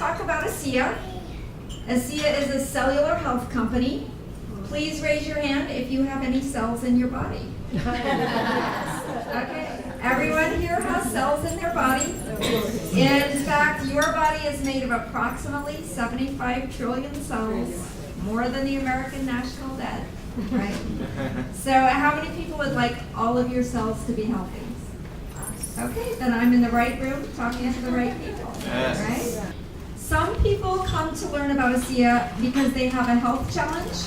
talk about ASEA. ASEA is a cellular health company. Please raise your hand if you have any cells in your body. Okay. Everyone here has cells in their body. In fact, your body is made of approximately 75 trillion cells, more than the American national debt, right? So how many people would like all of your cells to be healthy? Okay, then I'm in the right room talking to the right people, right? Some people come to learn about ASEA because they have a health challenge,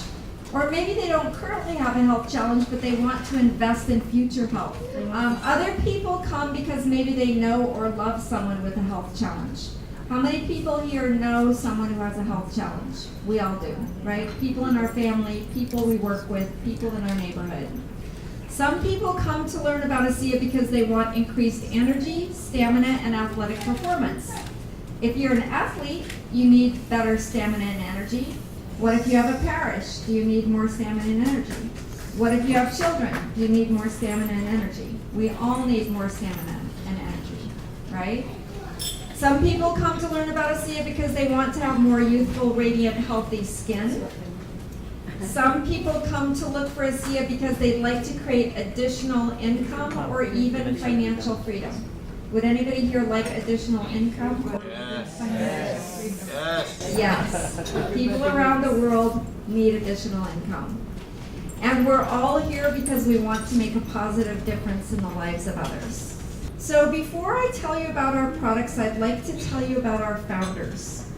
or maybe they don't currently have a health challenge, but they want to invest in future health. Other people come because maybe they know or love someone with a health challenge. How many people here know someone who has a health challenge? We all do, right? People in our family, people we work with, people in our neighborhood. Some people come to learn about ASEA because they want increased energy, stamina, and athletic performance. If you're an athlete, you need better stamina and energy. What if you have a parish? Do you need more stamina and energy? What if you have children? Do you need more stamina and energy? We all need more stamina and energy, right? Some people come to learn about ASEA because they want to have more youthful, radiant, healthy skin. Some people come to look for ASEA because they'd like to create additional income or even financial freedom. Would anybody here like additional income? Yes. Yes. People around the world need additional income. And we're all here because we want to make a positive difference in the lives of others. So before I tell you about our products, I'd like to tell you about our founders.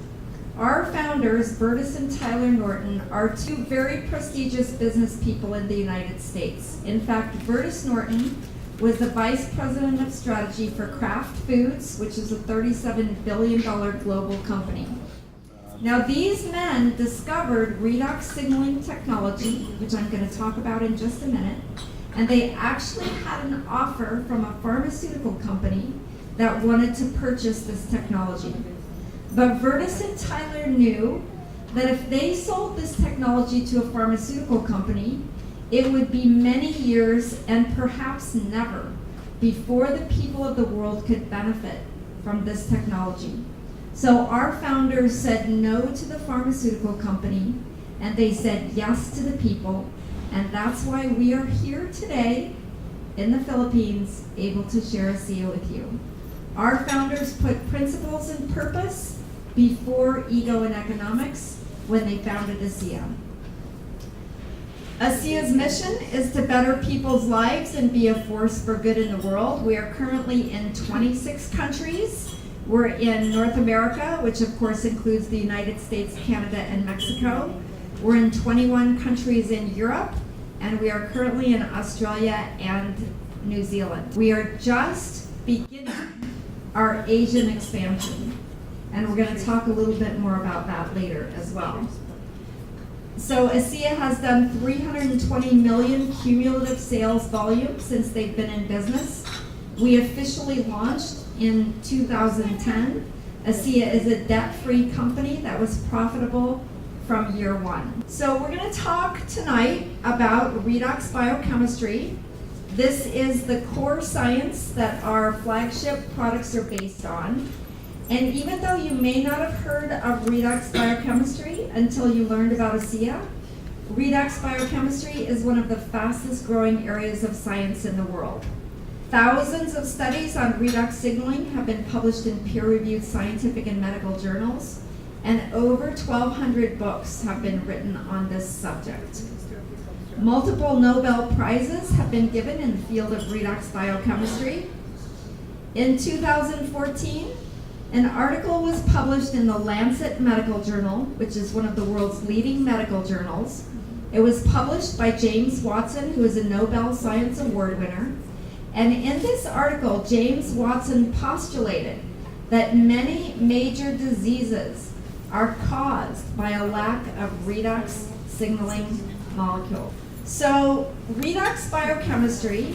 Our founders, Bertus and Tyler Norton, are two very prestigious business people in the United States. In fact, Bertus Norton was the Vice President of Strategy for Kraft Foods, which is a $37 billion global company. Now, these men discovered redox signaling technology, which I'm going to talk about in just a minute, and they actually had an offer from a pharmaceutical company that wanted to purchase this technology. But Bertus and Tyler knew that if they sold this technology to a pharmaceutical company, it would be many years and perhaps never before the people of the world could benefit from this technology. So our founders said no to the pharmaceutical company, and they said yes to the people, and that's why we are here today in the Philippines able to share ASEA with you. Our founders put principles and purpose before ego and economics when they founded ASEA. ASEA's mission is to better people's lives and be a force for good in the world. We are currently in 26 countries. We're in North America, which of course includes the United States, Canada, and Mexico. We're in 21 countries in Europe, and we are currently in Australia and New Zealand. We are just beginning our Asian expansion, and we're going to talk a little bit more about that later as well. So ASEA has done 320 million cumulative sales volume since they've been in business. We officially launched in 2010. ASEA is a debt-free company that was profitable from year one. So we're going to talk tonight about redox biochemistry. This is the core science that our flagship products are based on. And even though you may not have heard of redox biochemistry until you learned about ASEA, redox biochemistry is one of the fastest growing areas of science in the world. Thousands of studies on redox signaling have been published in peer-reviewed scientific and medical journals, and over 1,200 books have been written on this subject. Multiple Nobel Prizes have been given in the field of redox biochemistry. In 2014, an article was published in the Lancet Medical Journal, which is one of the world's leading medical journals. It was published by James Watson, who is a Nobel Science Award winner. And in this article, James Watson postulated that many major diseases are caused by a lack of redox signaling molecule. So redox biochemistry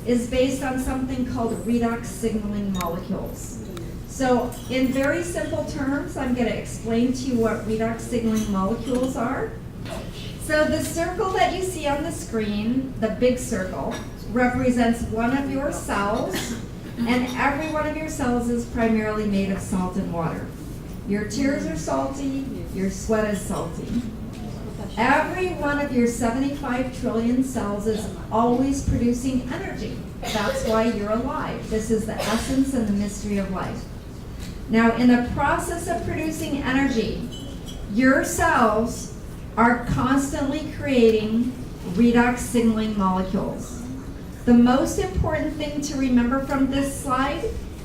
is based on something called redox signaling molecules. So in very simple terms, I'm going to explain to you what redox signaling molecules are. So the circle that you see on the screen, the big circle, represents one of your cells, and every one of your cells is primarily made of salt and water. Your tears are salty, your sweat is salty. Every one of your 75 trillion cells is always producing energy. That's why you're alive. This is the essence and the mystery of life. Now, in the process of producing energy, your cells are constantly creating redox signaling molecules. The most important thing to remember from this slide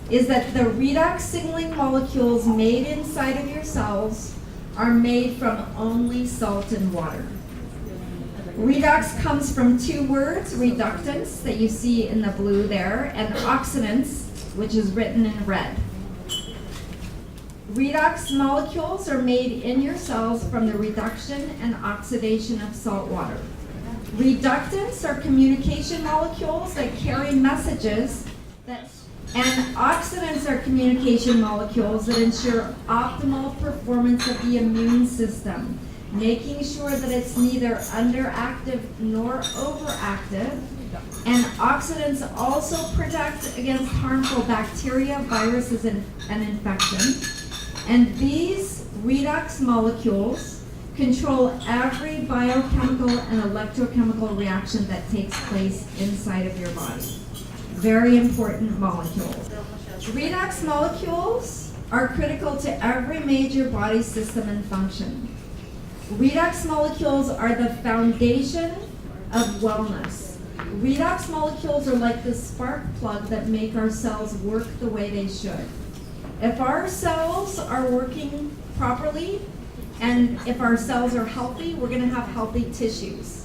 is that the redox signaling molecules made inside of your cells are made from only salt and water. Redox comes from two words, reductants, that you see in the blue there, and oxidants, which is written in red. Redox molecules are made in your cells from the reduction and oxidation of salt water. Reductants are communication molecules that carry messages and oxidants are communication molecules that ensure optimal performance of the immune system, making sure that it's neither underactive nor overactive. And oxidants also protect against harmful bacteria, viruses, and infection. And these redox molecules control every biochemical and electrochemical reaction that takes place inside of your body. Very important molecules. Redox molecules are critical to every major body system and function. Redox molecules are the foundation of wellness. Redox molecules are like the spark plug that make our cells work the way they should. If our cells are working properly, and if our cells are healthy, we're going to have healthy tissues.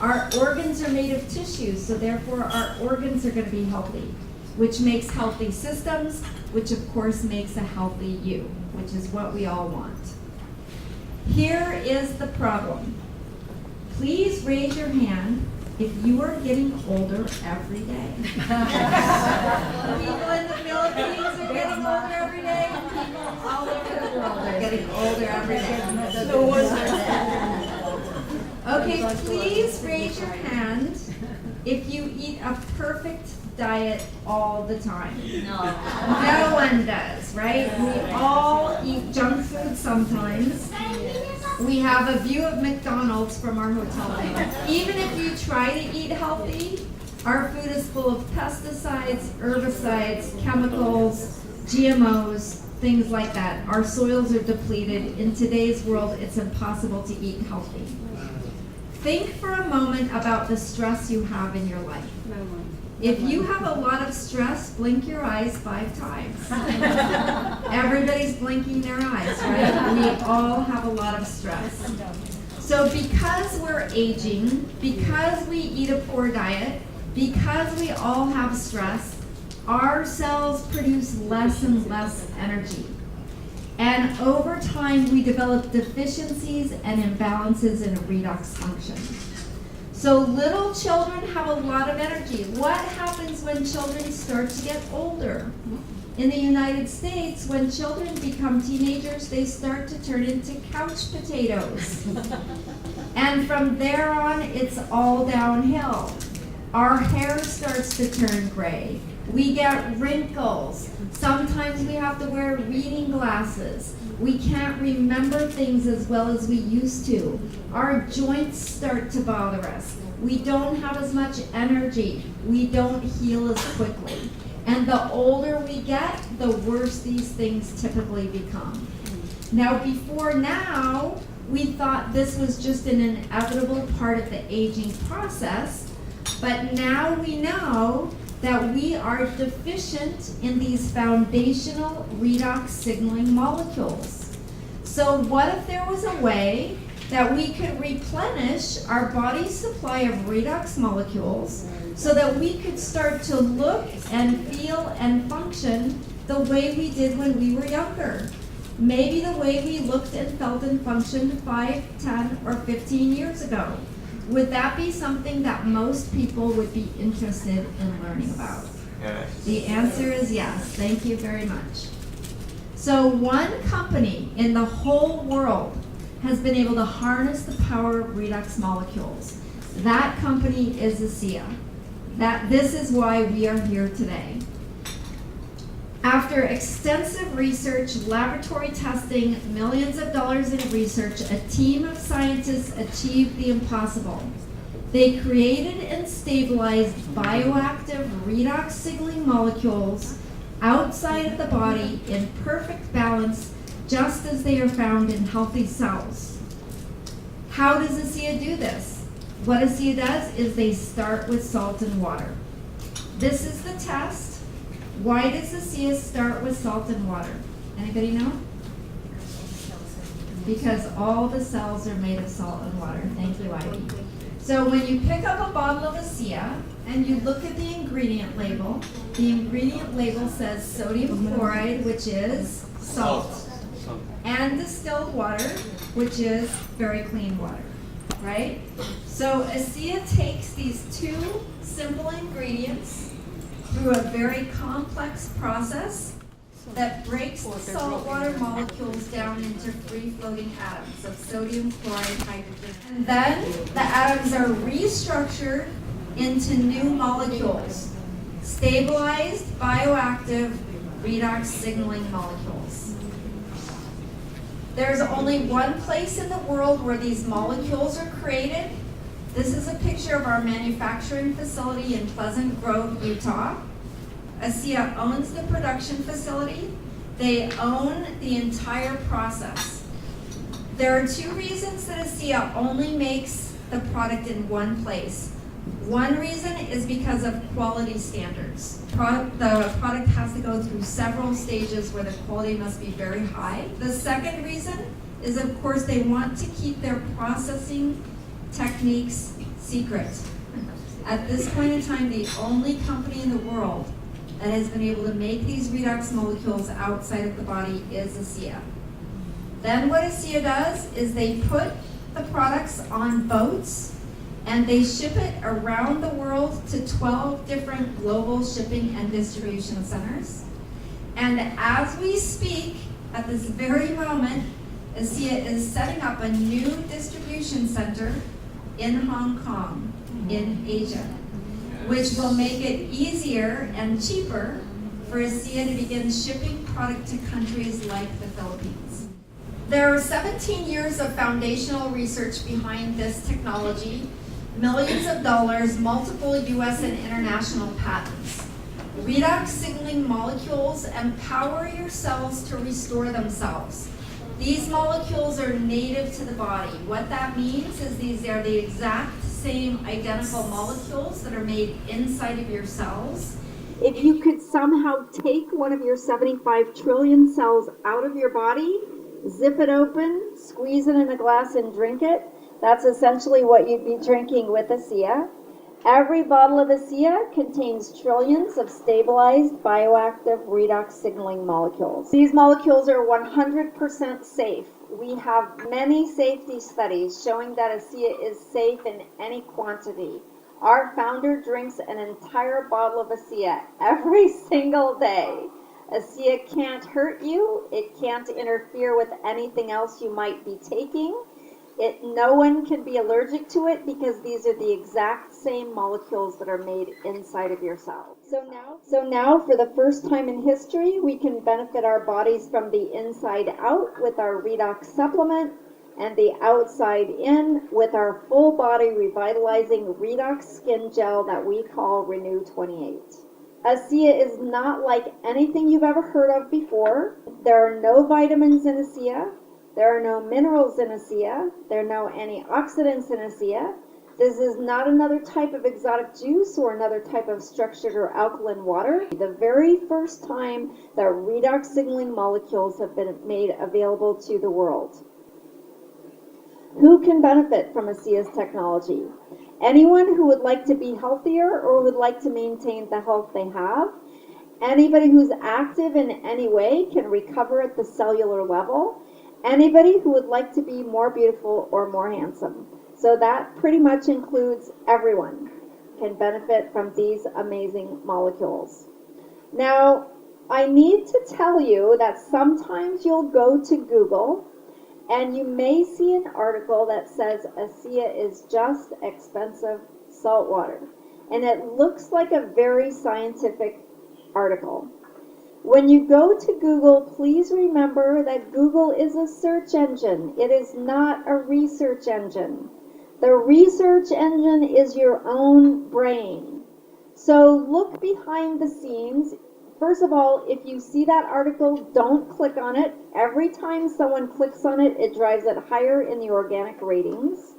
Our organs are made of tissues, so therefore our organs are going to be healthy, which makes healthy systems, which of course makes a healthy you, which is what we all want. Here is the problem. Please raise your hand if you are getting older every day. People in the Philippines are getting older every day, and people all over the world are getting older every day. Okay, please raise your hand if you eat a perfect diet all the time. No one does, right? We all eat junk food sometimes. We have a view of McDonald's from our hotel room. Even if you try to eat healthy, our food is full of pesticides, herbicides, chemicals, GMOs, things like that. Our soils are depleted. In today's world, it's impossible to eat healthy. Think for a moment about the stress you have in your life. If you have a lot of stress, blink your eyes 5 times. Everybody's blinking their eyes, right? We all have a lot of stress. So because we're aging, because we eat a poor diet, because we all have stress, our cells produce less and less energy. And over time, we develop deficiencies and imbalances in redox function. So little children have a lot of energy. What happens when children start to get older? In the United States, when children become teenagers, they start to turn into couch potatoes. And from there on, it's all downhill. Our hair starts to turn gray. We get wrinkles. Sometimes we have to wear reading glasses. We can't remember things as well as we used to. Our joints start to bother us. We don't have as much energy. We don't heal as quickly. And the older we get, the worse these things typically become. Now, before now, we thought this was just an inevitable part of the aging process, but now we know that we are deficient in these foundational redox signaling molecules. So what if there was a way that we could replenish our body's supply of redox molecules so that we could start to look and feel and function the way we did when we were younger? Maybe the way we looked and felt and functioned 5, 10, or 15 years ago. Would that be something that most people would be interested in learning about? Yes. The answer is yes. Thank you very much. So one company in the whole world has been able to harness the power of redox molecules. That company is ASEA. This is why we are here today. After extensive research, laboratory testing, millions of dollars in research, a team of scientists achieved the impossible. They created and stabilized bioactive redox signaling molecules outside of the body in perfect balance, just as they are found in healthy cells. How does ASEA do this? What ASEA does is they start with salt and water. This is the test. Why does ASEA start with salt and water? Anybody know? Because all the cells are made of salt and water. Thank you, Ivy. So when you pick up a bottle of ASEA and you look at the ingredient label says sodium chloride, which is salt, and distilled water, which is very clean water, right? So ASEA takes these two simple ingredients through a very complex process that breaks the saltwater molecules down into free-floating atoms of sodium chloride, hydrogen. And then the atoms are restructured into new molecules, stabilized, bioactive, redox signaling molecules. There's only one place in the world where these molecules are created. This is a picture of our manufacturing facility in Pleasant Grove, Utah. ASEA owns the production facility. They own the entire process. There are two reasons that ASEA only makes the product in one place. One reason is because of quality standards. The product has to go through several stages where the quality must be very high. The second reason is, of course, they want to keep their processing techniques secret. At this point in time, the only company in the world that has been able to make these redox molecules outside of the body is ASEA. Then what ASEA does is they put the products on boats and they ship it around the world to 12 different global shipping and distribution centers. And as we speak, at this very moment, ASEA is setting up a new distribution center in Hong Kong, in Asia, which will make it easier and cheaper for ASEA to begin shipping product to countries like the Philippines. There are 17 years of foundational research behind this technology, millions of dollars, multiple US and international patents. Redox signaling molecules empower your cells to restore themselves. These molecules are native to the body. What that means is these are the exact same identical molecules that are made inside of your cells. If you could somehow take one of your 75 trillion cells out of your body, zip it open, squeeze it in a glass and drink it, that's essentially what you'd be drinking with ASEA. Every bottle of ASEA contains trillions of stabilized bioactive redox signaling molecules. These molecules are 100% safe. We have many safety studies showing that ASEA is safe in any quantity. Our founder drinks an entire bottle of ASEA every single day. ASEA can't hurt you. It can't interfere with anything else you might be taking. No one can be allergic to it because these are the exact same molecules that are made inside of your cells. So now, for the first time in history, we can benefit our bodies from the inside out with our redox supplement and the outside in with our full body revitalizing redox skin gel that we call Renew 28. ASEA is not like anything you've ever heard of before. There are no vitamins in ASEA. There are no minerals in ASEA. There are no antioxidants in ASEA. This is not another type of exotic juice or another type of structured or alkaline water. The very first time that redox signaling molecules have been made available to the world. Who can benefit from ASEA's technology? Anyone who would like to be healthier or would like to maintain the health they have. Anybody who's active in any way can recover at the cellular level. Anybody who would like to be more beautiful or more handsome. So that pretty much includes everyone can benefit from these amazing molecules. Now, I need to tell you that sometimes you'll go to Google and you may see an article that says ASEA is just expensive salt water. And it looks like a very scientific article. When you go to Google, please remember that Google is a search engine. It is not a research engine. The research engine is your own brain. So look behind the scenes. First of all, if you see that article, don't click on it. Every time someone clicks on it, it drives it higher in the organic ratings.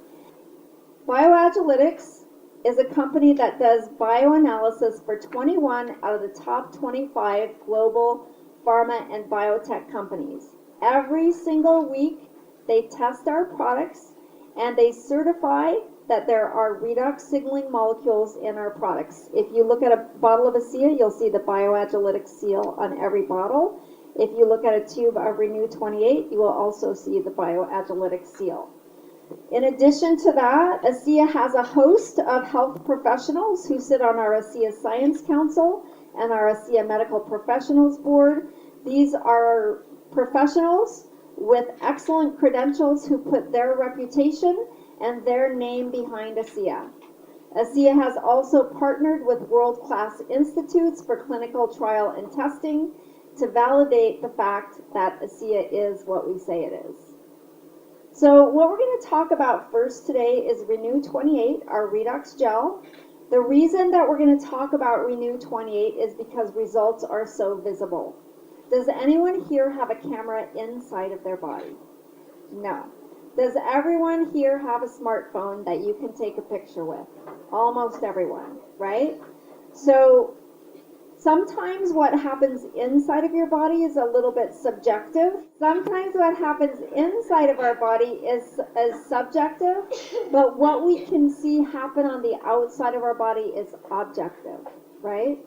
Bioagilitics is a company that does bioanalysis for 21 out of the top 25 global pharma and biotech companies. Every single week, they test our products and they certify that there are redox signaling molecules in our products. If you look at a bottle of ASEA, you'll see the Bioagilitics seal on every bottle. If you look at a tube of Renew 28, you will also see the Bioagilitics seal. In addition to that, ASEA has a host of health professionals who sit on our ASEA Science Council and our ASEA Medical Professionals Board. These are professionals with excellent credentials who put their reputation and their name behind ASEA. ASEA has also partnered with world-class institutes for clinical trial and testing to validate the fact that ASEA is what we say it is. So what we're going to talk about first today is Renew 28, our redox gel. The reason that we're going to talk about Renew 28 is because results are so visible. Does anyone here have a camera inside of their body? No. Does everyone here have a smartphone that you can take a picture with? Almost everyone, right? So sometimes what happens inside of your body is a little bit subjective. Sometimes what happens inside of our body is subjective, but what we can see happen on the outside of our body is objective, right?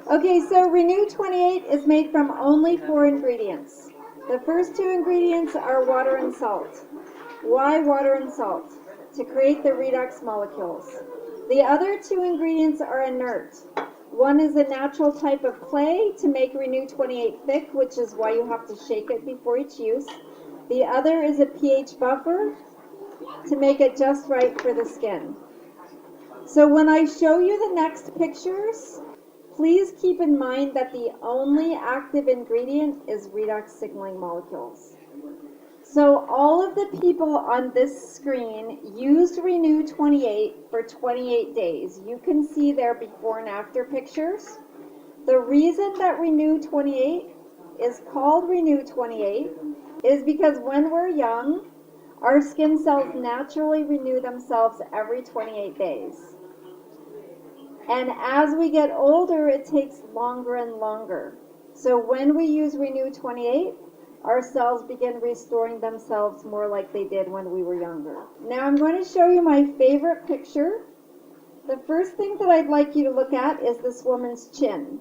Okay, so Renew 28 is made from only 4 ingredients. The first 2 ingredients are water and salt. Why water and salt? To create the redox molecules. The other 2 ingredients are inert. One is a natural type of clay to make Renew 28 thick, which is why you have to shake it before each use. The other is a pH buffer to make it just right for the skin. So when I show you the next pictures, please keep in mind that the only active ingredient is redox signaling molecules. So all of the people on this screen used Renew 28 for 28 days. You can see their before and after pictures. The reason that Renew 28 is called Renew 28 is because when we're young, our skin cells naturally renew themselves every 28 days. And as we get older, it takes longer and longer. So when we use Renew 28, our cells begin restoring themselves more like they did when we were younger. Now I'm going to show you my favorite picture. The first thing that I'd like you to look at is this woman's chin.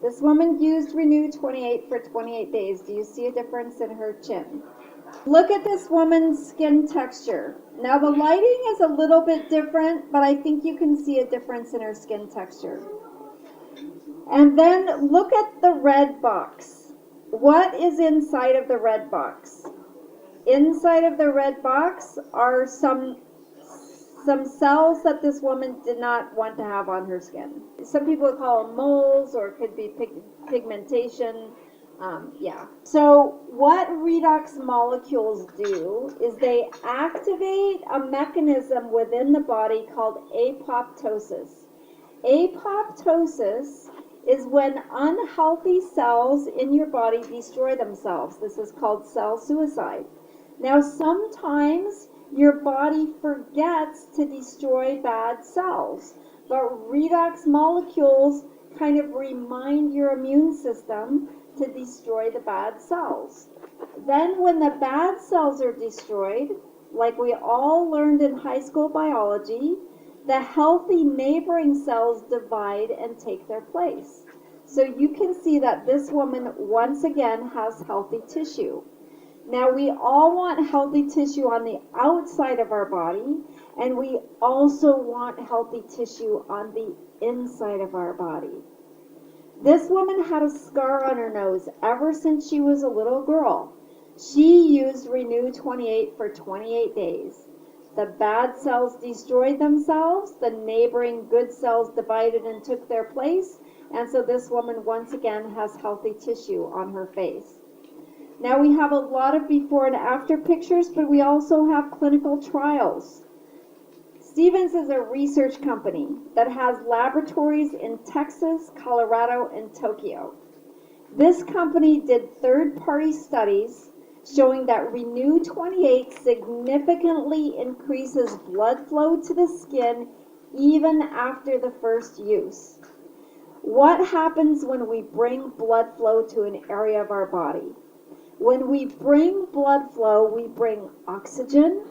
This woman used Renew 28 for 28 days. Do you see a difference in her chin? Look at this woman's skin texture. Now the lighting is a little bit different, but I think you can see a difference in her skin texture. And then look at the red box. What is inside of the red box? Inside of the red box are some cells that this woman did not want to have on her skin. Some people call them moles, or it could be pigmentation. So what redox molecules do is they activate a mechanism within the body called apoptosis. Apoptosis is when unhealthy cells in your body destroy themselves. This is called cell suicide. Now, sometimes your body forgets to destroy bad cells, but redox molecules kind of remind your immune system to destroy the bad cells. Then when the bad cells are destroyed, like we all learned in high school biology, the healthy neighboring cells divide and take their place. So you can see that this woman once again has healthy tissue. Now we all want healthy tissue on the outside of our body, and we also want healthy tissue on the inside of our body. This woman had a scar on her nose ever since she was a little girl. She used Renew 28 for 28 days. The bad cells destroyed themselves, the neighboring good cells divided and took their place, And so this woman once again has healthy tissue on her face. Now we have a lot of before and after pictures, but we also have clinical trials. Stevens is a research company that has laboratories in Texas, Colorado, and Tokyo. This company did third-party studies showing that Renew 28 significantly increases blood flow to the skin even after the first use. What happens when we bring blood flow to an area of our body? When we bring blood flow, we bring oxygen,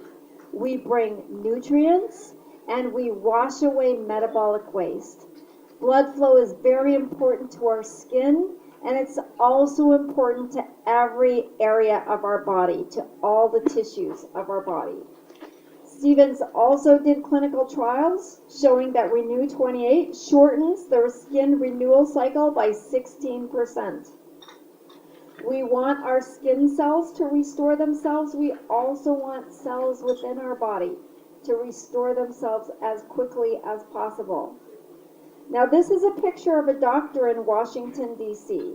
we bring nutrients, and we wash away metabolic waste. Blood flow is very important to our skin, and it's also important to every area of our body, to all the tissues of our body. Stevens also did clinical trials showing that Renew 28 shortens their skin renewal cycle by 16%. We want our skin cells to restore themselves. We also want cells within our body to restore themselves as quickly as possible. Now, this is a picture of a doctor in Washington, D.C.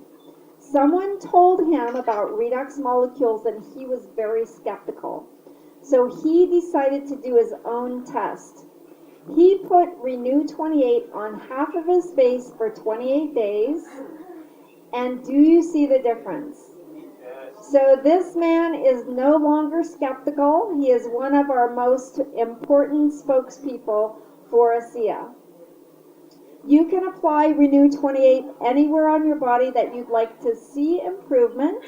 Someone told him about redox molecules and he was very skeptical. So he decided to do his own test. He put Renew 28 on half of his face for 28 days. And do you see the difference? So this man is no longer skeptical. He is one of our most important spokespeople for ASEA. You can apply Renew 28 anywhere on your body that you'd like to see improvement.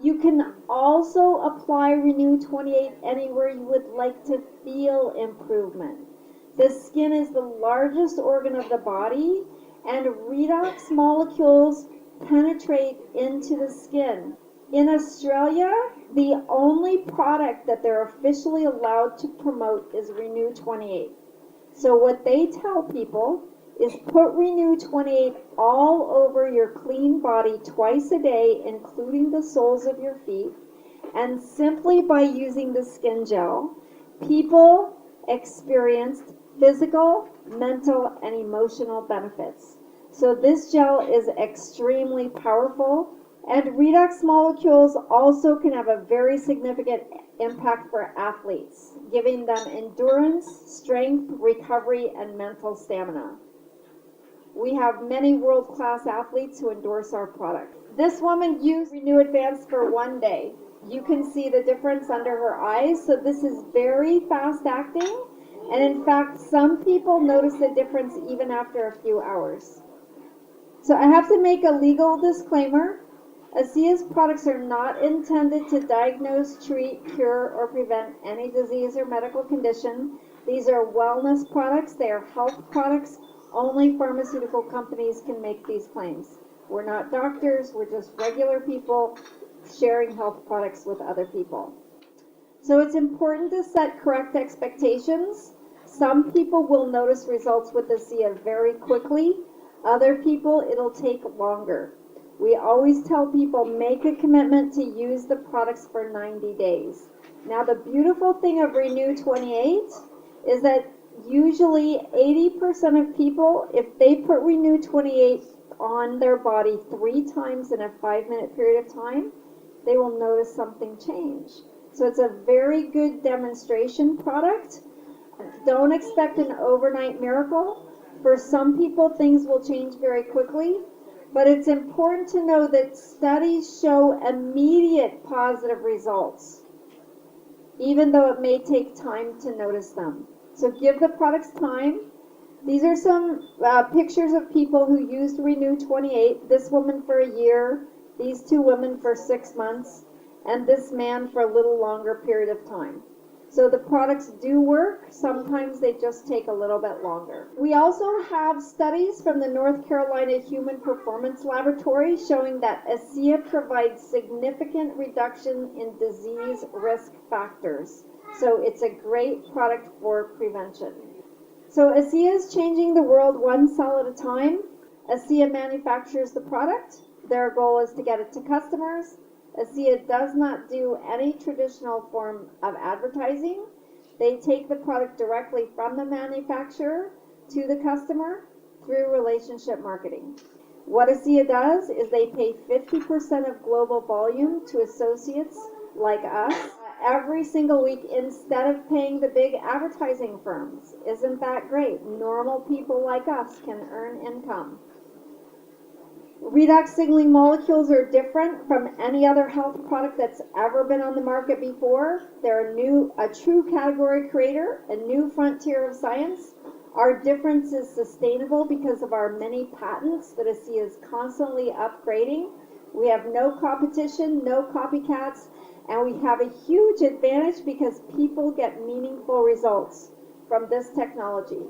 You can also apply Renew 28 anywhere you would like to feel improvement. The skin is the largest organ of the body, and redox molecules penetrate into the skin. In Australia, the only product that they're officially allowed to promote is Renew 28. So what they tell people is put Renew 28 all over your clean body twice a day, including the soles of your feet, and simply by using the skin gel, people experienced physical, mental, and emotional benefits. So this gel is extremely powerful, and redox molecules also can have a very significant impact for athletes, giving them endurance, strength, recovery, and mental stamina. We have many world-class athletes who endorse our product. This woman used Renew Advanced for 1 day. You can see the difference under her eyes, so this is very fast-acting, and in fact, some people notice the difference even after a few hours. So I have to make a legal disclaimer. ASEA's products are not intended to diagnose, treat, cure, or prevent any disease or medical condition. These are wellness products. They are health products. Only pharmaceutical companies can make these claims. We're not doctors. We're just regular people sharing health products with other people. So it's important to set correct expectations. Some people will notice results with ASEA very quickly. Other people, it'll take longer. We always tell people, make a commitment to use the products for 90 days. Now, the beautiful thing of Renew 28 is that usually 80% of people, if they put Renew 28 on their body 3 times in a 5-minute period of time, they will notice something change. So it's a very good demonstration product. Don't expect an overnight miracle. For some people, things will change very quickly, but it's important to know that studies show immediate positive results, even though it may take time to notice them. So give the products time. These are some pictures of people who used Renew 28, this woman for a year, these 2 women for 6 months, and this man for a little longer period of time. So the products do work. Sometimes they just take a little bit longer. We also have studies from the North Carolina Human Performance Laboratory showing that ASEA provides significant reduction in disease risk factors. So it's a great product for prevention. So ASEA is changing the world one cell at a time. ASEA manufactures the product. Their goal is to get it to customers. ASEA does not do any traditional form of advertising. They take the product directly from the manufacturer to the customer. through relationship marketing. What ASEA does is they pay 50% of global volume to associates like us every single week instead of paying the big advertising firms. Isn't that great? Normal people like us can earn income. Redox signaling molecules are different from any other health product that's ever been on the market before. They're a true category creator, a new frontier of science. Our difference is sustainable because of our many patents that ASEA is constantly upgrading. We have no competition, no copycats, and we have a huge advantage because people get meaningful results from this technology.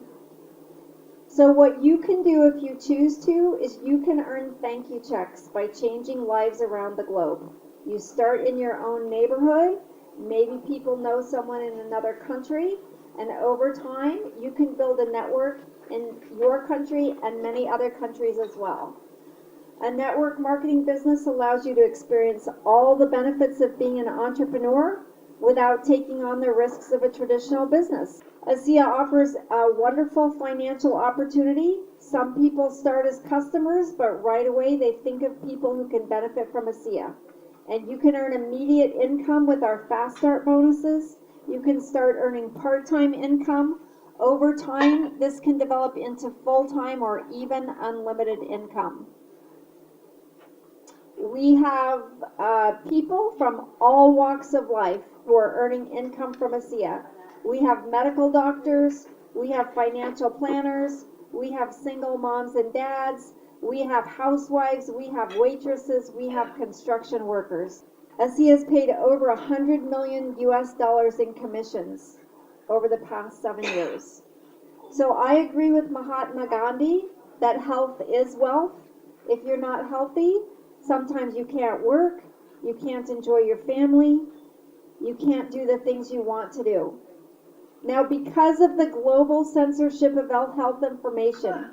So what you can do if you choose to is you can earn thank you checks by changing lives around the globe. You start in your own neighborhood, maybe people know someone in another country, and over time you can build a network in your country and many other countries as well. A network marketing business allows you to experience all the benefits of being an entrepreneur without taking on the risks of a traditional business. ASEA offers a wonderful financial opportunity. Some people start as customers, but right away they think of people who can benefit from ASEA. And you can earn immediate income with our fast start bonuses. You can start earning part-time income. Over time, this can develop into full-time or even unlimited income. We have people from all walks of life who are earning income from ASEA. We have medical doctors, we have financial planners, we have single moms and dads, we have housewives, we have waitresses, we have construction workers. ASEA has paid over $100 million US in commissions over the past 7 years. So I agree with Mahatma Gandhi that health is wealth. If you're not healthy, sometimes you can't work, you can't enjoy your family, you can't do the things you want to do. Now, because of the global censorship of health information,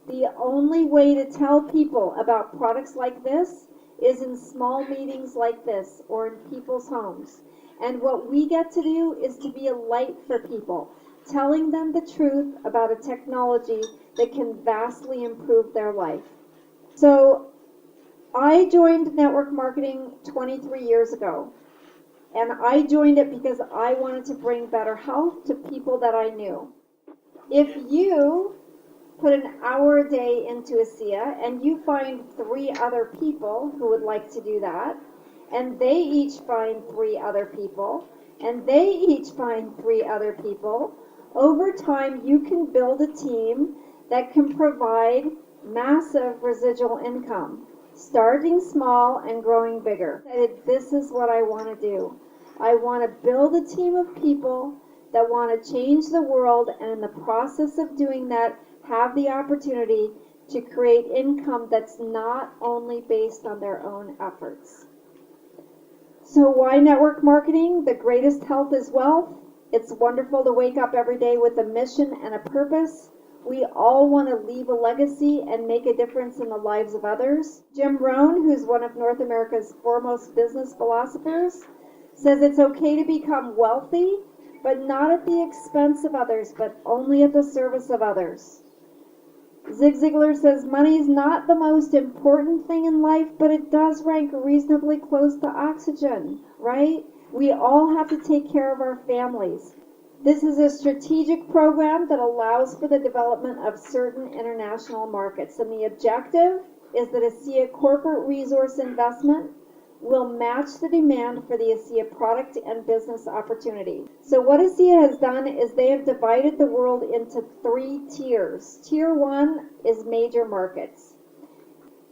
the only way to tell people about products like this is in small meetings like this or in people's homes. And what we get to do is to be a light for people, telling them the truth about a technology that can vastly improve their life. So I joined network marketing 23 years ago. And I joined it because I wanted to bring better health to people that I knew. If you put an hour a day into ASEA and you find 3 other people who would like to do that, and they each find 3 other people, and they each find 3 other people, over time you can build a team that can provide massive residual income, starting small and growing bigger. This is what I want to do. I want to build a team of people that want to change the world, and in the process of doing that, have the opportunity to create income that's not only based on their own efforts. So why network marketing? The greatest health is wealth. It's wonderful to wake up every day with a mission and a purpose. We all want to leave a legacy and make a difference in the lives of others. Jim Rohn, who's one of North America's foremost business philosophers, says it's okay to become wealthy, but not at the expense of others, but only at the service of others. Zig Ziglar says money is not the most important thing in life, but it does rank reasonably close to oxygen, right? We all have to take care of our families. This is a strategic program that allows for the development of certain international markets, and the objective is that ASEA corporate resource investment will match the demand for the ASEA product and business opportunity. So what ASEA has done is they have divided the world into 3 tiers. Tier 1 is major markets.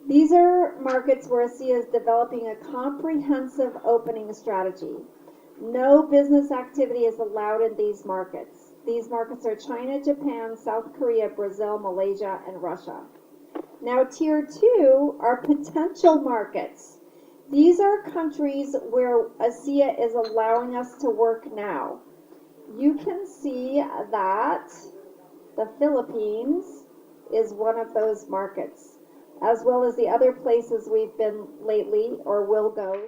These are markets where ASEA is developing a comprehensive opening strategy. No business activity is allowed in these markets. These markets are China, Japan, South Korea, Brazil, Malaysia, and Russia. Now, Tier 2 are potential markets. These are countries where ASEA is allowing us to work now. You can see that the Philippines is one of those markets, as well as the other places we've been lately or will go.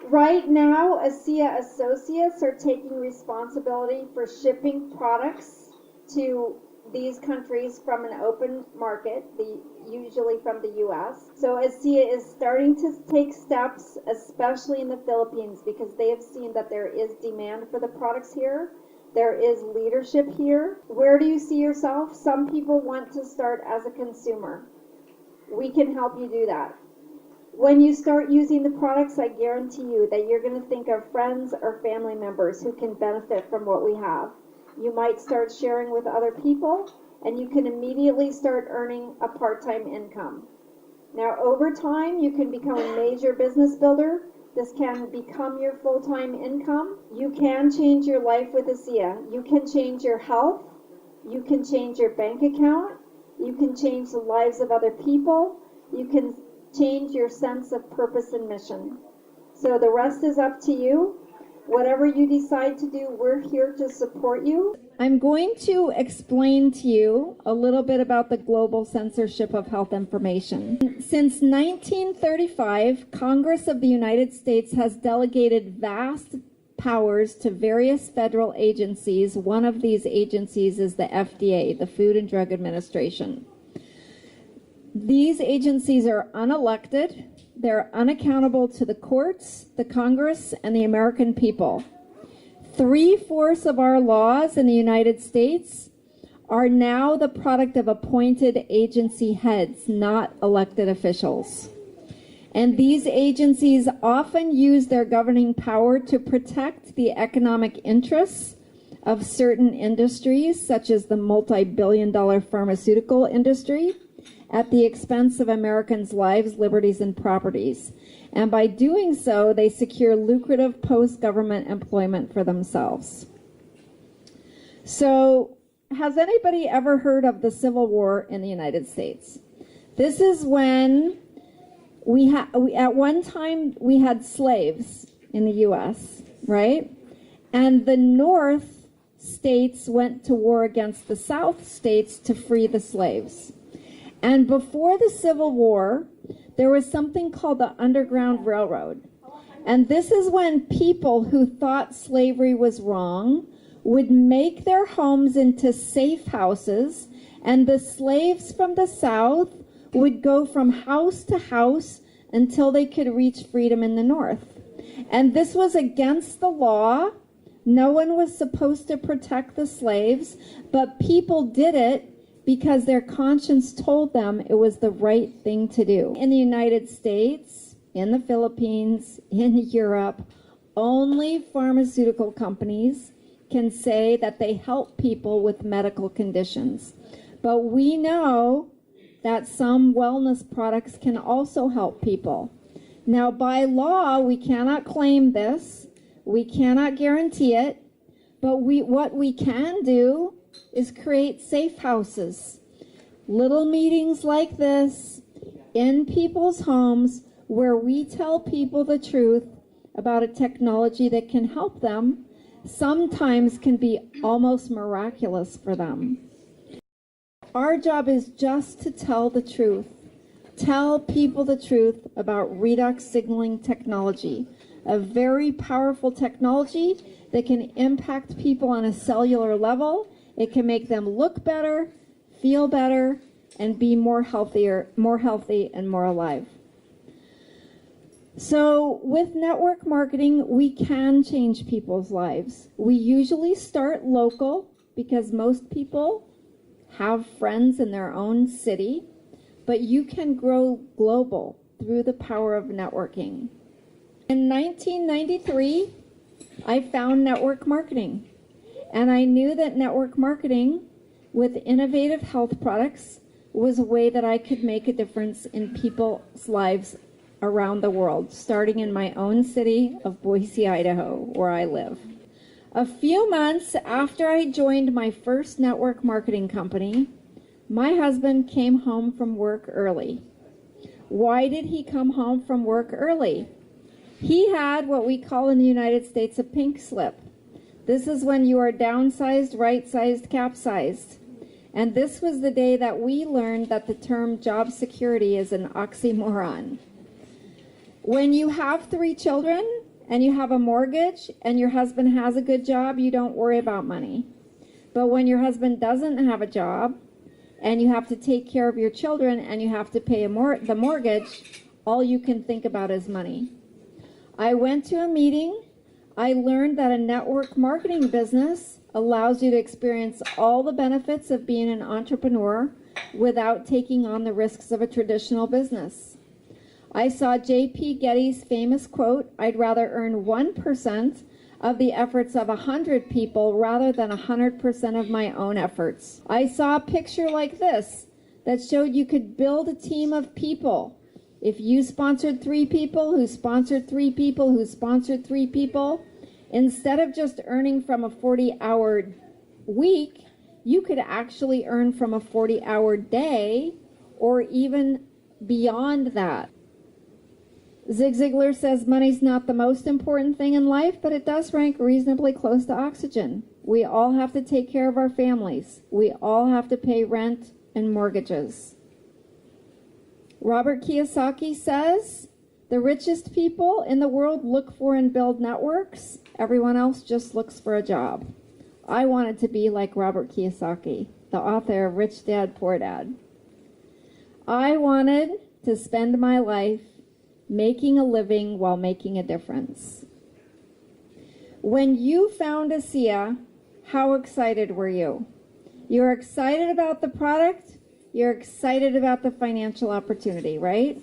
Right now, ASEA associates are taking responsibility for shipping products to these countries from an open market, usually from the U.S. So ASEA is starting to take steps, especially in the Philippines, because they have seen that there is demand for the products here. There is leadership here. Where do you see yourself? Some people want to start as a consumer. We can help you do that. When you start using the products, I guarantee you that you're going to think of friends or family members who can benefit from what we have. You might start sharing with other people, and you can immediately start earning a part-time income. Now, over time, you can become a major business builder. This can become your full-time income. You can change your life with ASEA. You can change your health. You can change your bank account. You can change the lives of other people. You can change your sense of purpose and mission. So the rest is up to you. Whatever you decide to do, we're here to support you. I'm going to explain to you a little bit about the global censorship of health information. Since 1935, Congress of the United States has delegated vast powers to various federal agencies. One of these agencies is the FDA, the Food and Drug Administration. These agencies are unelected. They're unaccountable to the courts, the Congress, and the American people. 3/4 of our laws in the United States are now the product of appointed agency heads, not elected officials. And these agencies often use their governing power to protect the economic interests of certain industries, such as the multi-billion-dollar pharmaceutical industry, at the expense of Americans' lives, liberties, and properties. And by doing so, they secure lucrative post-government employment for themselves. So, has anybody ever heard of the Civil War in the United States? This is when at one time we had slaves in the U.S., right? And the North states went to war against the South states to free the slaves. And before the Civil War, there was something called the Underground Railroad. And this is when people who thought slavery was wrong would make their homes into safe houses, and the slaves from the South would go from house to house until they could reach freedom in the North. And this was against the law. No one was supposed to protect the slaves, but people did it because their conscience told them it was the right thing to do. In the United States, in the Philippines, in Europe, only pharmaceutical companies can say that they help people with medical conditions. But we know that some wellness products can also help people. Now, by law, we cannot claim this. We cannot guarantee it. But what we can do is create safe houses, little meetings like this in people's homes where we tell people the truth about a technology that can help them, sometimes can be almost miraculous for them. Our job is just to tell the truth. Tell people the truth about redox signaling technology, a very powerful technology that can impact people on a cellular level. It can make them look better, feel better, and be more healthy and more alive. So with network marketing, we can change people's lives. We usually start local because most people have friends in their own city, but you can grow global through the power of networking. In 1993, I found network marketing. And I knew that network marketing with innovative health products was a way that I could make a difference in people's lives around the world, starting in my own city of Boise, Idaho, where I live. A few months after I joined my first network marketing company, my husband came home from work early. Why did he come home from work early? He had what we call in the United States a pink slip. This is when you are downsized, right-sized, capsized. And this was the day that we learned that the term job security is an oxymoron. When you have 3 children and you have a mortgage and your husband has a good job, you don't worry about money. But when your husband doesn't have a job and you have to take care of your children and you have to pay the mortgage, all you can think about is money. I went to a meeting. I learned that a network marketing business allows you to experience all the benefits of being an entrepreneur without taking on the risks of a traditional business. I saw J.P. Getty's famous quote, "I'd rather earn 1% of the efforts of 100 people rather than 100% of my own efforts." I saw a picture like this that showed you could build a team of people. If you sponsored 3 people who sponsored 3 people who sponsored 3 people, instead of just earning from a 40-hour week, you could actually earn from a 40-hour day or even beyond that. Zig Ziglar says money's not the most important thing in life, but it does rank reasonably close to oxygen. We all have to take care of our families. We all have to pay rent and mortgages. Robert Kiyosaki says, the richest people in the world look for and build networks. Everyone else just looks for a job. I wanted to be like Robert Kiyosaki, the author of Rich Dad, Poor Dad. I wanted to spend my life making a living while making a difference. When you found ASEA, how excited were you? You're excited about the product. You're excited about the financial opportunity, right?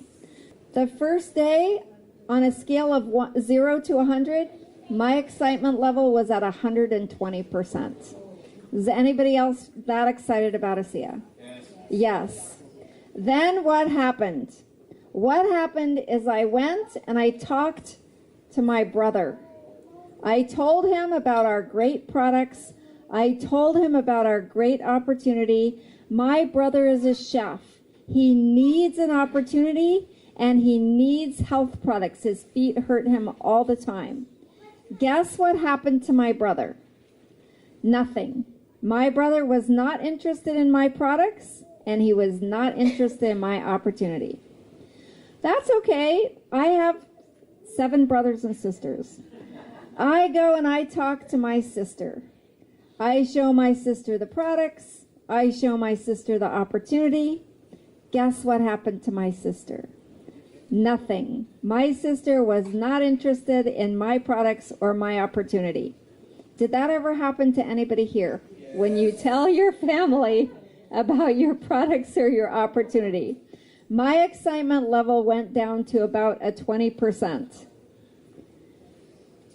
The first day, on a scale of 0 to 100, my excitement level was at 120%. Is anybody else that excited about ASEA? Yes. Then what happened? What happened is I went and I talked to my brother. I told him about our great products. I told him about our great opportunity. My brother is a chef. He needs an opportunity and he needs health products. His feet hurt him all the time. Guess what happened to my brother? Nothing. My brother was not interested in my products and he was not interested in my opportunity. That's okay. I have 7 brothers and sisters. I go and I talk to my sister. I show my sister the products. I show my sister the opportunity. Guess what happened to my sister? Nothing. My sister was not interested in my products or my opportunity. Did that ever happen to anybody here? When you tell your family about your products or your opportunity? My excitement level went down to about a 20%.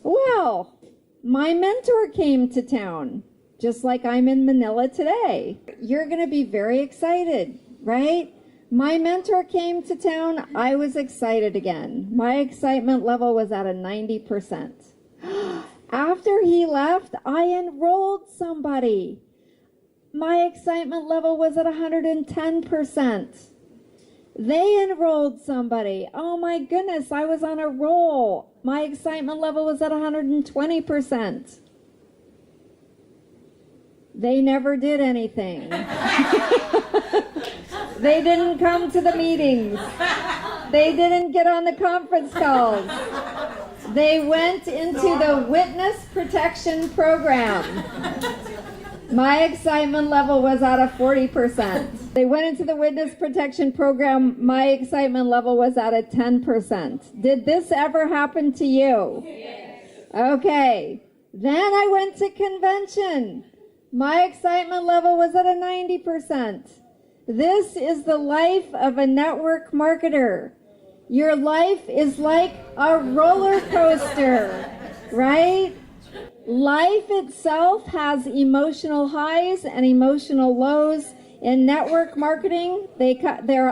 Well, my mentor came to town, just like I'm in Manila today. You're going to be very excited, right? My mentor came to town. I was excited again. My excitement level was at a 90%. After he left, I enrolled somebody. My excitement level was at 110%. They enrolled somebody. Oh my goodness, I was on a roll. My excitement level was at 120%. They never did anything. They didn't come to the meetings. They didn't get on the conference calls. They went into the witness protection program. My excitement level was at a 40%. They went into the witness protection program. My excitement level was at a 10%. Did this ever happen to you? Yes. Okay. Then I went to convention. My excitement level was at a 90%. This is the life of a network marketer. Your life is like a roller coaster, right? Life itself has emotional highs and emotional lows. In network marketing, the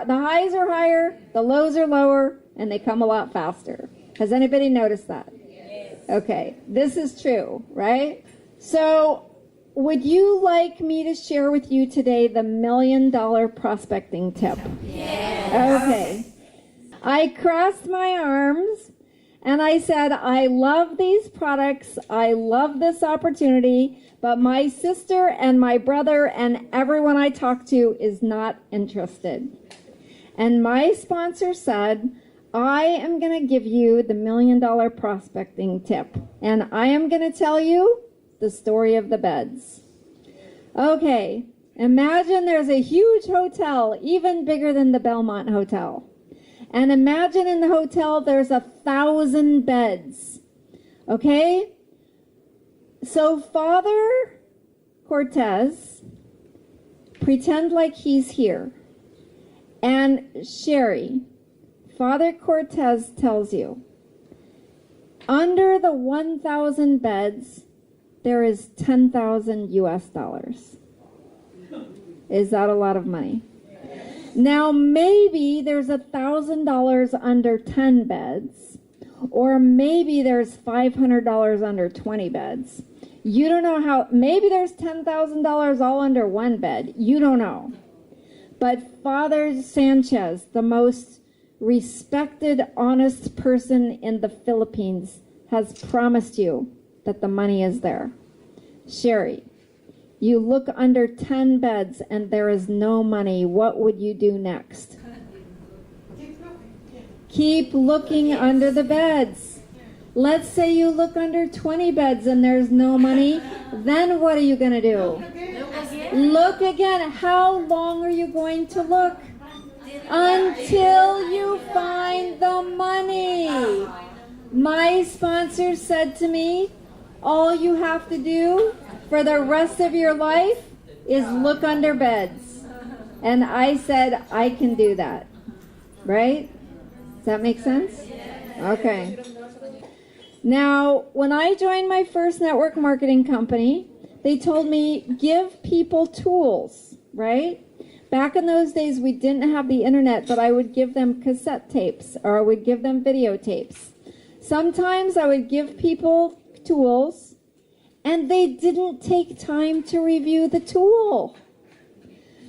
highs are higher, the lows are lower, and they come a lot faster. Has anybody noticed that? Yes. Okay, this is true, right? So, would you like me to share with you today the $1 million prospecting tip? Yes. Okay. I crossed my arms and I said, I love these products, I love this opportunity, but my sister and my brother and everyone I talk to is not interested. And my sponsor said, I am going to give you the $1 million prospecting tip, and I am going to tell you the story of the beds. Okay, imagine there's a huge hotel, even bigger than the Belmont Hotel. And imagine in the hotel there's 1,000 beds. Okay? So Father Cortez, pretend like he's here. And Sherry, Father Cortez tells you, under the 1,000 beds, there is 10,000 US dollars. Is that a lot of money? Now maybe there's $1,000 under 10 beds, or maybe there's $500 under 20 beds. You don't know how, maybe there's $10,000 all under one bed. You don't know. But Father Sanchez, the most respected, honest person in the Philippines, has promised you that the money is there. Sherry, you look under 10 beds and there is no money. What would you do next? Keep looking under the beds. Let's say you look under 20 beds and there's no money. Then what are you going to do? Look again. How long are you going to look? Until you find the money. My sponsor said to me, all you have to do for the rest of your life is look under beds. And I said, I can do that. Right? Does that make sense? Okay. Now, when I joined my first network marketing company, they told me, give people tools, right? Back in those days, we didn't have the internet, but I would give them cassette tapes or I would give them videotapes. Sometimes I would give people tools and they didn't take time to review the tool.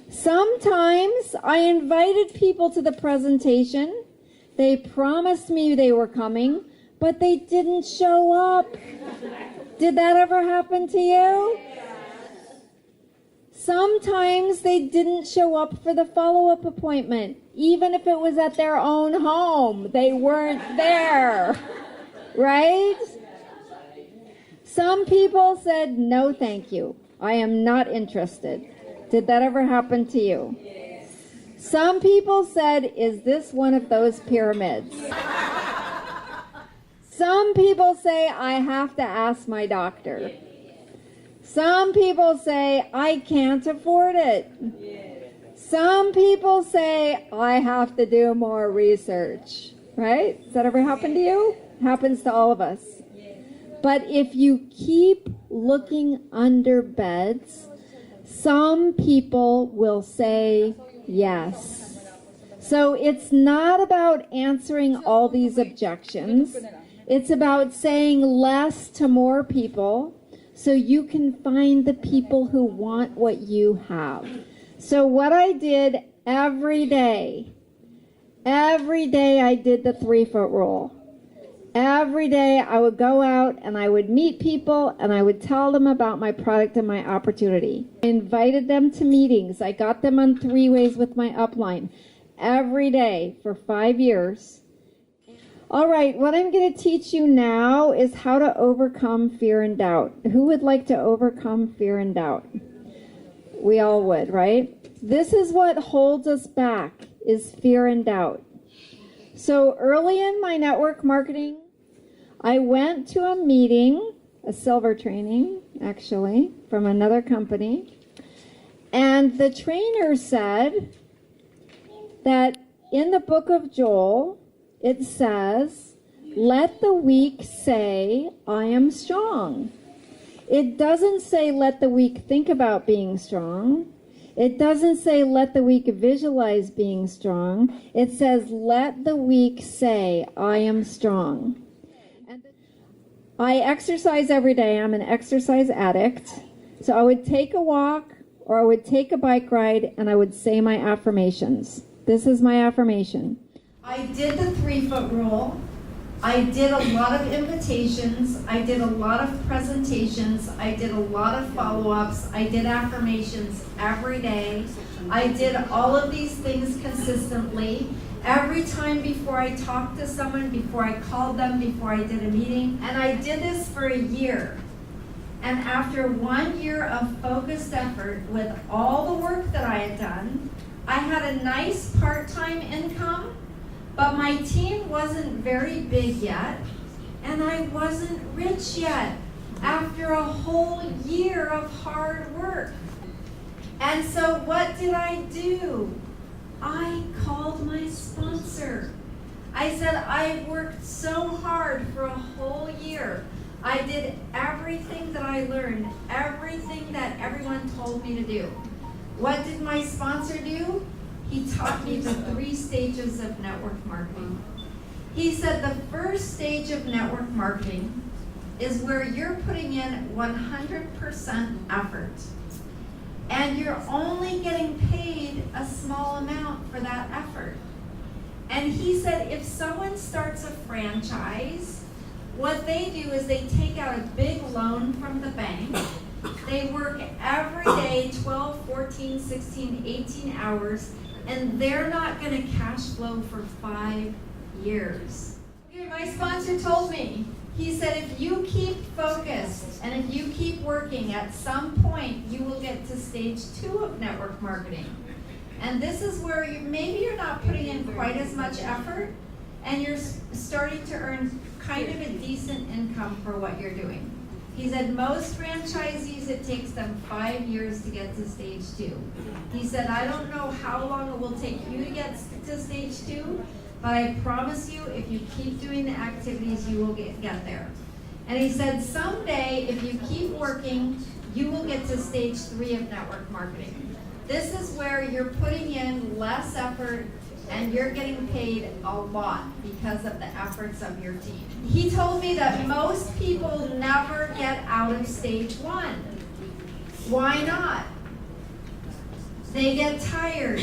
Sometimes I invited people to the presentation. They promised me they were coming, but they didn't show up. Did that ever happen to you? Sometimes they didn't show up for the follow-up appointment, even if it was at their own home. They weren't there, right? Some people said, no, thank you. I am not interested. Did that ever happen to you? Some people said, is this one of those pyramids? Some people say, I have to ask my doctor. Some people say, I can't afford it. Some people say, I have to do more research. Right? Does that ever happen to you? Happens to all of us. But if you keep looking under beds, some people will say yes. So it's not about answering all these objections. It's about saying less to more people so you can find the people who want what you have. So what I did every day I did the 3-foot rule. Every day I would go out and I would meet people and I would tell them about my product and my opportunity. I invited them to meetings. I got them on 3-ways with my upline every day for 5 years. All right, what I'm going to teach you now is how to overcome fear and doubt. Who would like to overcome fear and doubt? We all would, right? This is what holds us back, is fear and doubt. So early in my network marketing, I went to a meeting, a silver training, actually, from another company. And the trainer said that in the book of Joel, it says, let the weak say, I am strong. It doesn't say, let the weak think about being strong. It doesn't say, let the weak visualize being strong. It says, let the weak say, I am strong. And I exercise every day. I'm an exercise addict. So I would take a walk or I would take a bike ride and I would say my affirmations. This is my affirmation. I did the 3-foot rule. I did a lot of invitations. I did a lot of presentations. I did a lot of follow-ups. I did affirmations every day. I did all of these things consistently. Every time before I talked to someone, before I called them, before I did a meeting. And I did this for a year. And after 1 year of focused effort with all the work that I had done, I had a nice part-time income, but my team wasn't very big yet, and I wasn't rich yet after a whole year of hard work. And so what did I do? I called my sponsor. I said, I worked so hard for a whole year. I did everything that I learned, everything that everyone told me to do. What did my sponsor do? He taught me the 3 stages of network marketing. He said the first stage of network marketing is where you're putting in 100% effort. And you're only getting paid a small amount for that effort. And he said if someone starts a franchise, what they do is they take out a big loan from the bank. They work every day 12, 14, 16, 18 hours, and they're not going to cash flow for 5 years. My sponsor told me, he said, if you keep focused and if you keep working, at some point you will get to stage 2 of network marketing. And this is where maybe you're not putting in quite as much effort and you're starting to earn kind of a decent income for what you're doing. He said most franchisees, it takes them 5 years to get to stage 2. He said, I don't know how long it will take you to get to stage 2, but I promise you, if you keep doing the activities, you will get there. And he said, someday, if you keep working, you will get to stage 3 of network marketing. This is where you're putting in less effort and you're getting paid a lot because of the efforts of your team. He told me that most people never get out of stage 1. Why not? They get tired,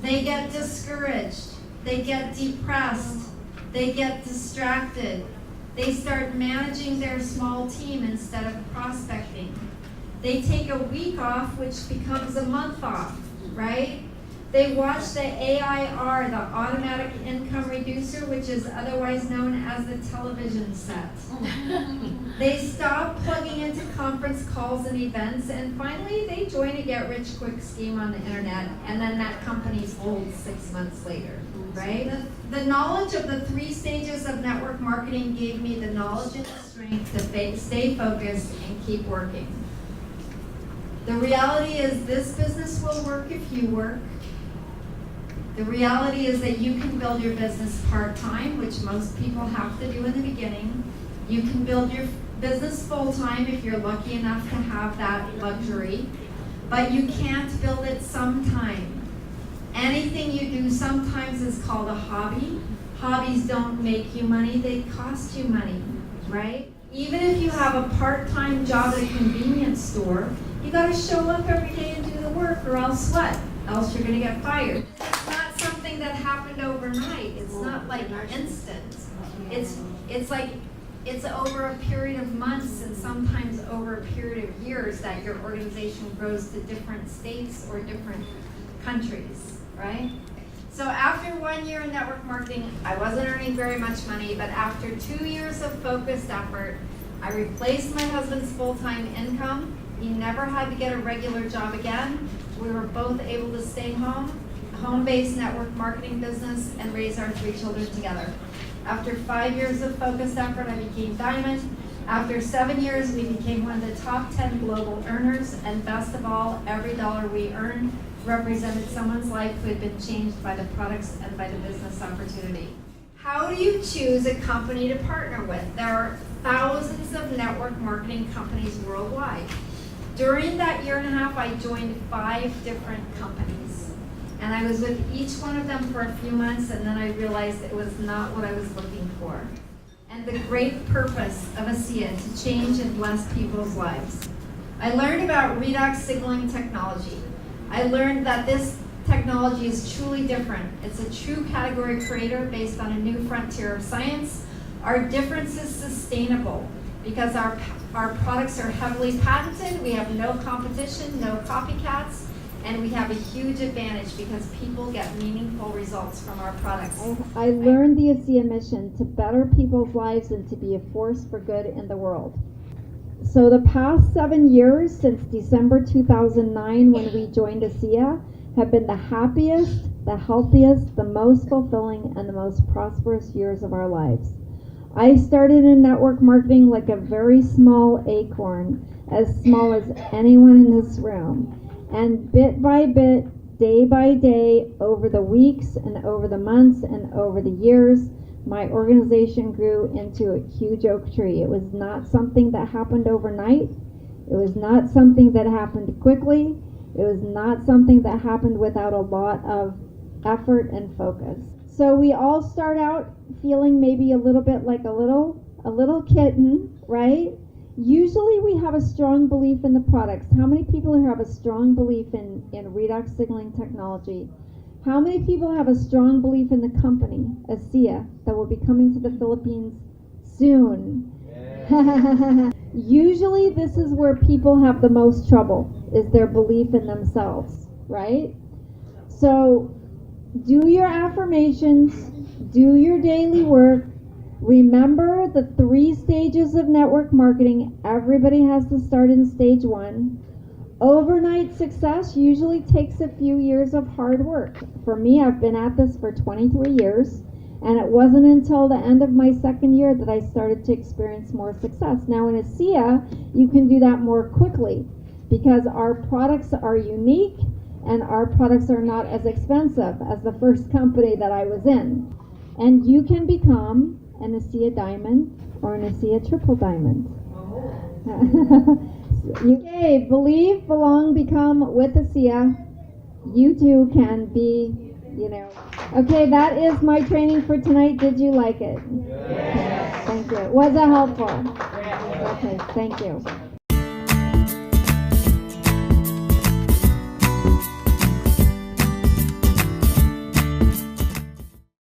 they get discouraged, they get depressed, they get distracted, they start managing their small team instead of prospecting. They take a week off, which becomes a month off, right? They watch the AIR, the automatic income reducer, which is otherwise known as the television set. They stop plugging into conference calls and events, and finally they join a get-rich-quick scheme on the internet, and then that company's sold 6 months later, right? The knowledge of the 3 stages of network marketing gave me the knowledge and the strength to stay focused and keep working. The reality is this business will work if you work. The reality is that you can build your business part-time, which most people have to do in the beginning. You can build your business full-time if you're lucky enough to have that luxury, but you can't build it sometime. Anything you do sometimes is called a hobby. Hobbies don't make you money, they cost you money, right? Even if you have a part-time job at a convenience store, you gotta show up every day and do the work or else what? Else you're gonna get fired. It's not something that happened overnight. It's not like instant. It's like it's over a period of months and sometimes over a period of years that your organization grows to different states or different countries, right? So after 1 year in network marketing, I wasn't earning very much money, but after 2 years of focused effort, I replaced my husband's full-time income. He never had to get a regular job again. We were both able to stay home, home-based network marketing business, and raise our 3 children together. After 5 years of focused effort, I became Diamond. After 7 years, we became one of the top 10 global earners, and best of all, every dollar we earned represented someone's life who had been changed by the products and by the business opportunity. How do you choose a company to partner with? There are thousands of network marketing companies worldwide. During that year and a half, I joined 5 different companies. And I was with each one of them for a few months, and then I realized it was not what I was looking for. And the great purpose of ASEA to change and bless people's lives. I learned about redox signaling technology. I learned that this technology is truly different. It's a true category creator based on a new frontier of science. Our difference is sustainable because our products are heavily patented, we have no competition, no copycats, and we have a huge advantage because people get meaningful results from our products. I learned the ASEA mission to better people's lives and to be a force for good in the world. So the past 7 years, since December 2009 when we joined ASEA, have been the happiest, the healthiest, the most fulfilling, and the most prosperous years of our lives. I started in network marketing like a very small acorn, as small as anyone in this room. And bit by bit, day by day, over the weeks and over the months and over the years, my organization grew into a huge oak tree. It was not something that happened overnight. It was not something that happened quickly. It was not something that happened without a lot of effort and focus. So we all start out feeling maybe a little bit like a little kitten, right? Usually we have a strong belief in the products. How many people here have a strong belief in redox signaling technology? How many people have a strong belief in the company, ASEA, that will be coming to the Philippines soon? Yeah. Usually this is where people have the most trouble, is their belief in themselves, right? So do your affirmations, do your daily work. Remember the 3 stages of network marketing. Everybody has to start in stage 1. Overnight success usually takes a few years of hard work. For me, I've been at this for 23 years, and it wasn't until the end of my 2nd year that I started to experience more success. Now in ASEA, you can do that more quickly because our products are unique and our products are not as expensive as the first company that I was in. And you can become an ASEA Diamond or an ASEA Triple Diamond. Okay, believe, belong, become with ASEA. You too can be, Okay, that is my training for tonight. Did you like it? Yes. Thank you. Was it helpful? Yes. Okay, thank you.